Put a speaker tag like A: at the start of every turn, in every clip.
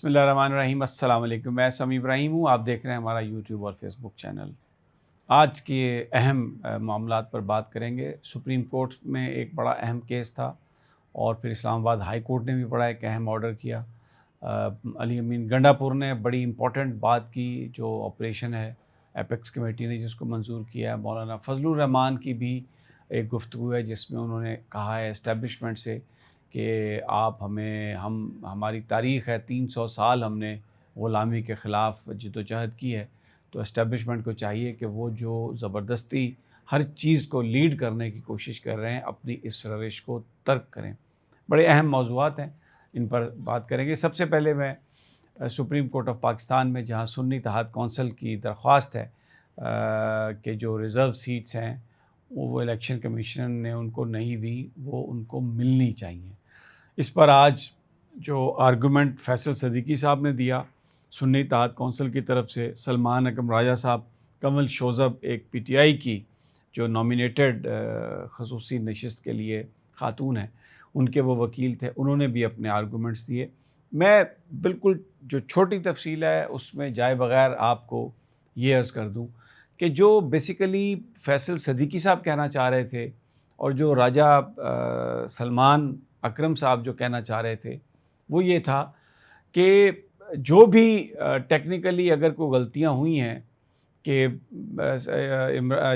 A: बिस्मिल्लाहिर्रहमानिर्रहीम। अस्सलाम वालेकुम। मैं समी इब्राहिम हूँ। आप देख रहे हैं हमारा यूट्यूब और फेसबुक चैनल। आज के अहम मामलात पर बात करेंगे। सुप्रीम कोर्ट में एक बड़ा अहम केस था और फिर इस्लामाबाद हाई कोर्ट ने भी बड़ा एक अहम ऑर्डर किया। अली अमीन गंडापुर ने बड़ी इम्पोर्टेंट बात की, जो ऑपरेशन है एपेक्स कमेटी ने जिसको मंजूर किया है। मौलाना फजलुर रहमान की भी एक गुफ्तगू है जिसमें उन्होंने कहा है इस्टेब्लिशमेंट से कि आप हमारी तारीख़ है 300 साल हमने ग़ुलामी के ख़िलाफ़ जद्दोजहद की है, तो इस्टेब्लिशमेंट को चाहिए कि वो जो ज़बरदस्ती हर चीज़ को लीड करने की कोशिश कर रहे हैं, अपनी इस रविश को तर्क करें। बड़े अहम मौज़ूआत हैं, इन पर बात करेंगे। सबसे पहले मैं सुप्रीम कोर्ट ऑफ पाकिस्तान में जहाँ सुन्नी इत्तेहाद कौंसिल की दरख्वास्त है कि जो रिज़र्व सीट्स हैं वो इलेक्शन कमीशन ने उनको नहीं दी, वो उनको मिलनी चाहिए। इस पर आज जो आर्गूमेंट फैसल सदीकी साहब ने दिया सुन्नी इत्तेहाद कौंसिल की तरफ से, सलमान अकरम राजा साहब, कमल शोज़ब एक पीटीआई की जो नॉमिनेटेड ख़ुसूसी नशिस्त के लिए ख़ातून हैं, उनके वो वकील थे, उन्होंने भी अपने आर्गूमेंट्स दिए। मैं बिल्कुल जो छोटी तफसील है उसमें जाए बग़ैर आपको ये अर्ज़ कर दूँ कि जो बेसिकली फैसल सदीकी साहब कहना चाह रहे थे और जो राजा सलमान अकरम साहब जो कहना चाह रहे थे, वो ये था कि जो भी टेक्निकली अगर कोई गलतियाँ हुई हैं कि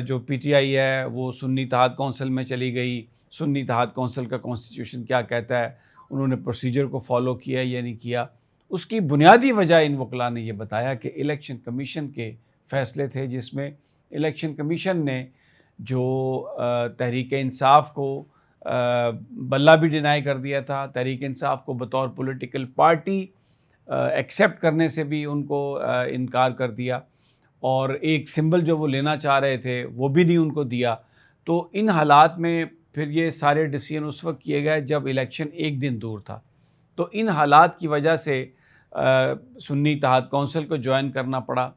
A: जो पीटीआई है वो सुन्नी इत्तेहाद कौंसिल में चली गई, सुन्नी इत्तेहाद कौंसिल का कॉन्स्टिट्यूशन क्या कहता है, उन्होंने प्रोसीजर को फॉलो किया या नहीं किया। उसकी बुनियादी वजह इन वकला ने ये बताया कि इलेक्शन कमीशन के फ़ैसले थे, जिसमें इलेक्शन कमीशन ने जो तहरीक इंसाफ को बल्ला भी डिनाई कर दिया था, तहरीक इंसाफ को बतौर पॉलिटिकल पार्टी एक्सेप्ट करने से भी उनको इनकार कर दिया और एक सिंबल जो वो लेना चाह रहे थे वो भी नहीं उनको दिया। तो इन हालात में फिर ये सारे डिसीजन उस वक्त किए गए जब इलेक्शन एक दिन दूर था। तो इन हालात की वजह से सुन्नी इत्तेहाद कौंसिल को ज्वाइन करना पड़ा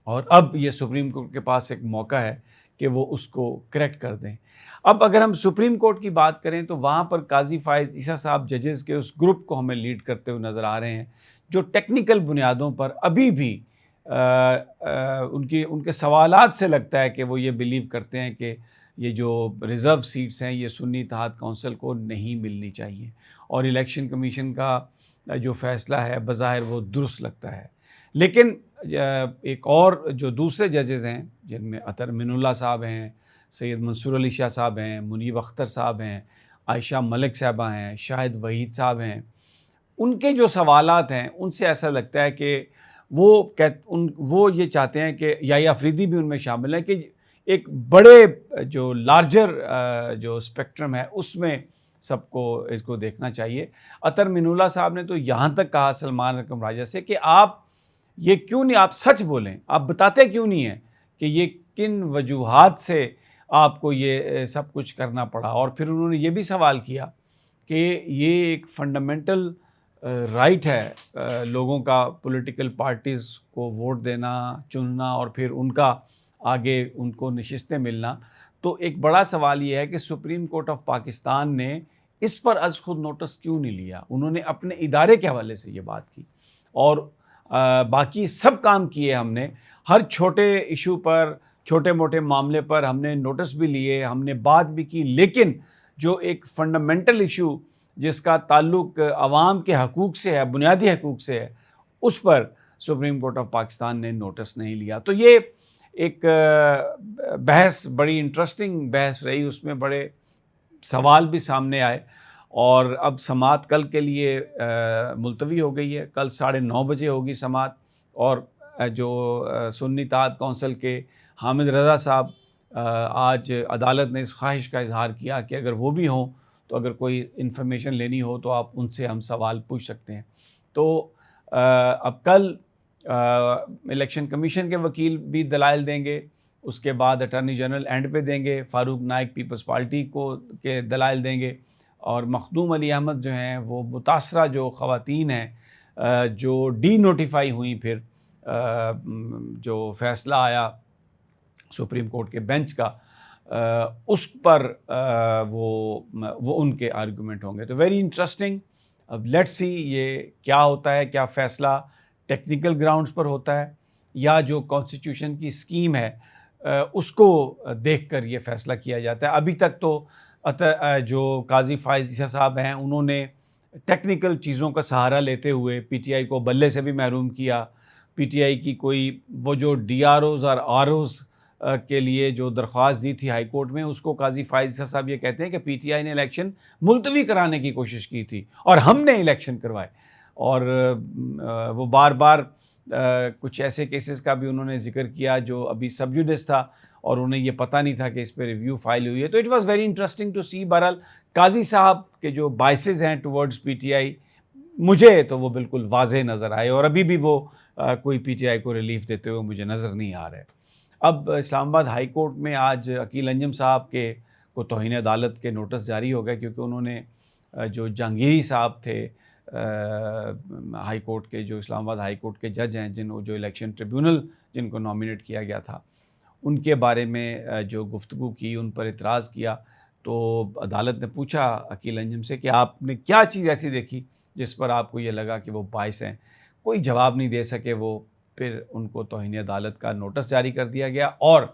A: और अब ये सुप्रीम कोर्ट के पास एक मौका है कि वो उसको करेक्ट कर दें। अब अगर हम सुप्रीम कोर्ट की बात करें तो वहाँ पर काज़ी फ़ाइज़ ईसा साहब जजेस के उस ग्रुप को हमें लीड करते हुए नज़र आ रहे हैं, जो टेक्निकल बुनियादों पर अभी भी उनके सवालात से लगता है कि वो ये बिलीव करते हैं कि ये जो रिज़र्व सीट्स हैं ये सुन्नी इत्तेहाद कौंसिल को नहीं मिलनी चाहिए और इलेक्शन कमीशन का जो फ़ैसला है बज़ाहिर वो दुरुस्त लगता है। लेकिन एक और जो दूसरे जजेज़ हैं जिनमें अतर मिनुल्लाह साहब हैं, सैयद मंसूर अली शाह साहब हैं, मुनीब अख्तर साहब हैं, आयशा मलिक साहबा हैं, शाहिद वहीद साहब हैं, उनके जो सवालात हैं उनसे ऐसा लगता है कि वो ये चाहते हैं कि याहिया अफरीदी भी उनमें शामिल है कि एक बड़े जो लार्जर जो स्पेक्ट्रम है उसमें सबको इसको देखना चाहिए। अतर मिनुल्लाह साहब ने तो यहाँ तक कहा सलमान अकरम राजा से कि आप ये क्यों नहीं, आप सच बोलें, आप बताते क्यों नहीं हैं कि ये किन वजूहात से आपको ये सब कुछ करना पड़ा। और फिर उन्होंने ये भी सवाल किया कि ये एक फंडामेंटल राइट है लोगों का पॉलिटिकल पार्टीज़ को वोट देना, चुनना और फिर उनका आगे उनको नशिस्तें मिलना। तो एक बड़ा सवाल ये है कि सुप्रीम कोर्ट ऑफ पाकिस्तान ने इस पर अज़ खुद नोटिस क्यों नहीं लिया। उन्होंने अपने इदारे के हवाले से ये बात की और बाकी सब काम किए हमने, हर छोटे इशू पर, छोटे मोटे मामले पर हमने नोटिस भी लिए, हमने बात भी की, लेकिन जो एक फंडामेंटल इशू जिसका ताल्लुक़ अवाम के हकूक़ से है, बुनियादी हकूक़ से है, उस पर सुप्रीम कोर्ट ऑफ पाकिस्तान ने नोटिस नहीं लिया। तो ये एक बहस, बड़ी इंटरेस्टिंग बहस रही, उसमें बड़े सवाल भी सामने आए और अब समाअत कल के लिए मुलतवी हो गई है। कल 9:30 बजे होगी समाअत और जो सुन्नी इत्तेहाद कौंसिल के हामिद रज़ा साहब, आज अदालत ने इस ख्वाहिश का इज़हार किया कि अगर वो भी हों तो अगर कोई इन्फॉर्मेशन लेनी हो तो आप उनसे हम सवाल पूछ सकते हैं। तो अब कल इलेक्शन कमीशन के वकील भी दलाइल देंगे, उसके बाद अटॉर्नी जनरल एंड पे देंगे, फ़ारूक नाइक पीपल्स पार्टी को के दलाइल देंगे और मखदूम अली अहमद जो हैं वो मुतासरा जो ख़वातीन हैं जो डी नोटिफाई हुई, फिर जो फ़ैसला आया सुप्रीम कोर्ट के बेंच का, उस पर वो उनके आर्गूमेंट होंगे। तो वेरी इंटरेस्टिंग अब लेट्स सी ये क्या होता है, क्या फ़ैसला टेक्निकल ग्राउंड्स पर होता है या जो कॉन्स्टिट्यूशन की स्कीम है उसको देखकर ये फ़ैसला किया जाता है। अभी तक तो जो काज़ी फ़ाइज़ ईसा साहब हैं उन्होंने टेक्निकल चीज़ों का सहारा लेते हुए पीटीआई को बल्ले से भी महरूम किया। पीटीआई की कोई वो जो डीआरओज़ और आरओज़ के लिए जो दरख्वास्त दी थी हाई कोर्ट में, उसको काज़ी फ़ाइज़ ईसा साहब ये कहते हैं कि पीटीआई ने इलेक्शन मुलतवी कराने की कोशिश की थी और हमने इलेक्शन करवाए। और वो बार-बार कुछ ऐसे केसेस का भी उन्होंने ज़िक्र किया जो अभी सब जुडिस था और उन्हें ये पता नहीं था कि इस पे रिव्यू फाइल हुई है। तो it was very interesting to see. बहरहाल काज़ी साहब के जो बायसेस हैं टुवर्ड्स पीटीआई, मुझे तो वो बिल्कुल वाज़ेह नज़र आए और अभी भी वो कोई पीटीआई को रिलीफ़ देते हुए मुझे नज़र नहीं आ रहे। अब इस्लामाबाद हाई कोर्ट में आज अकील अंजुम साहब के को तौहीन अदालत के नोटिस जारी हो गए क्योंकि उन्होंने जो जहांगीरी साहब थे हाई कोर्ट के, जो इस्लामाबाद हाई कोर्ट के जज हैं, जो इलेक्शन ट्रिब्यूनल जिनको नॉमिनेट किया गया था, उनके बारे में जो गुफ्तगू की, उन पर इतराज़ किया। तो अदालत ने पूछा अकील अंजुम से कि आपने क्या चीज़ ऐसी देखी जिस पर आपको ये लगा कि वो बाइस हैं? कोई जवाब नहीं दे सके वो। फिर उनको तौहीन अदालत का नोटिस जारी कर दिया गया और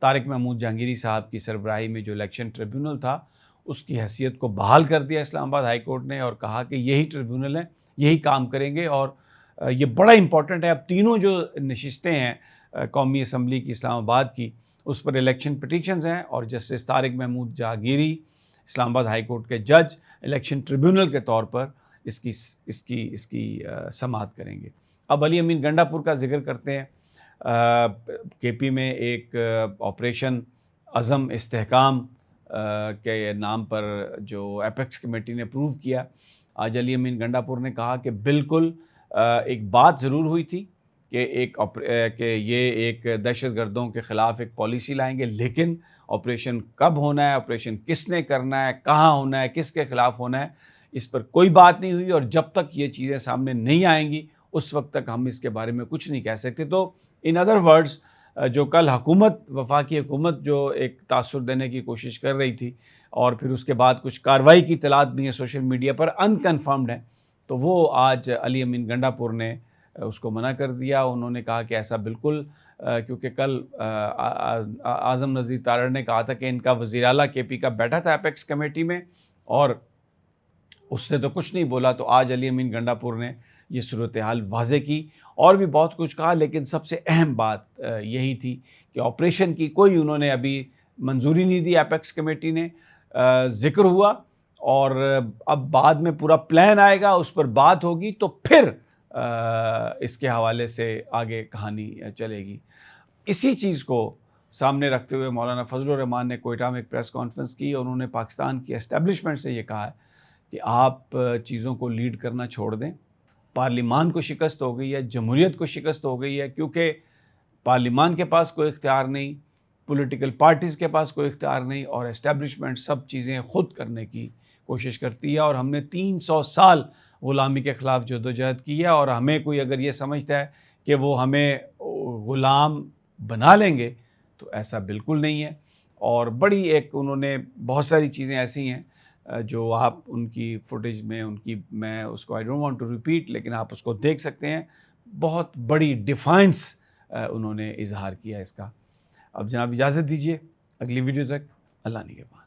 A: तारिक महमूद जहांगीरी साहब की सरबराही में जो इलेक्शन ट्रिब्यूनल था, उसकी हैसियत को बहाल कर दिया इस्लामाबाद हाई कोर्ट ने और कहा कि यही ट्रिब्यूनल है, यही काम करेंगे। और ये बड़ा इम्पॉर्टेंट है, अब तीनों जो नशिस्तें हैं कौमी असम्बली की इस्लामाबाद की, उस पर इलेक्शन पिटीशंस हैं और justice Tariq Mahmood Jahangiri Islamabad high court के जज इलेक्शन ट्रिब्यूनल के तौर पर इसकी समाअत करेंगे। अब अली अमीन गंडापुर का ज़िक्र करते हैं। केपी में एक ऑपरेशन अज़म इस्तेहकाम के नाम पर जो एपेक्स कमेटी ने अप्रूव किया। आज अली अमीन गंडापुर ने कहा कि बिल्कुल एक बात ज़रूर हुई थी कि ये एक दहशतगर्दों के ख़िलाफ़ एक पॉलिसी लाएंगे, लेकिन ऑपरेशन कब होना है, ऑपरेशन किसने करना है, कहाँ होना है, किसके ख़िलाफ़ होना है, इस पर कोई बात नहीं हुई। और जब तक ये चीज़ें सामने नहीं आएंगी उस वक्त तक हम इसके बारे में कुछ नहीं कह सकते। तो इन अदर वर्ड्स जो कल हुकूमत, वफाकी हुकूमत जो एक तासुर देने की कोशिश कर रही थी और फिर उसके बाद कुछ कार्रवाई की इत्तलात भी है सोशल मीडिया पर, अनकन्फर्म्ड है, तो वो आज अली अमीन गंडापुर ने उसको मना कर दिया। उन्होंने कहा कि ऐसा बिल्कुल क्योंकि कल आज़म नज़ीर तारड़ ने कहा था कि इनका वज़ीर आला केपी का बैठा था एपेक्स कमेटी में और उसने तो कुछ नहीं बोला। तो आज अली अमीन गंडापुर ने ये सूरत हाल वाज़े की और भी बहुत कुछ कहा, लेकिन सबसे अहम बात यही थी कि ऑपरेशन की कोई उन्होंने अभी मंजूरी नहीं दी एपेक्स कमेटी ने। ज़िक्र हुआ और अब बाद में पूरा प्लान आएगा, उस पर बात होगी, तो फिर इसके हवाले से आगे कहानी चलेगी। इसी चीज़ को सामने रखते हुए मौलाना फजलुर रहमान ने कोयटा में एक प्रेस कॉन्फ्रेंस की और उन्होंने पाकिस्तान की एस्टेब्लिशमेंट से ये कहा है कि आप चीज़ों को लीड करना छोड़ दें। पार्लिमान को शिकस्त हो गई है, जमहूरियत को शिकस्त हो गई है, क्योंकि पार्लिमान के पास कोई इख्तियार नहीं, पॉलिटिकल पार्टीज़ के पास कोई इख्तियार नहीं और एस्टेब्लिशमेंट सब चीज़ें ख़ुद करने की कोशिश करती है। और हमने 300 साल ग़ुलामी के ख़िलाफ़ जद्दोजहद की है और हमें कोई अगर ये समझता है कि वो हमें ग़ुलाम बना लेंगे तो ऐसा बिल्कुल नहीं है। और बड़ी एक उन्होंने बहुत सारी चीज़ें ऐसी हैं जो आप उनकी फुटेज में मैं उसको I don't want to repeat, लेकिन आप उसको देख सकते हैं। बहुत बड़ी डिफाइंस उन्होंने इज़हार किया इसका। अब जनाब इजाज़त दीजिए, अगली वीडियो तक अल्लाह निगहबान।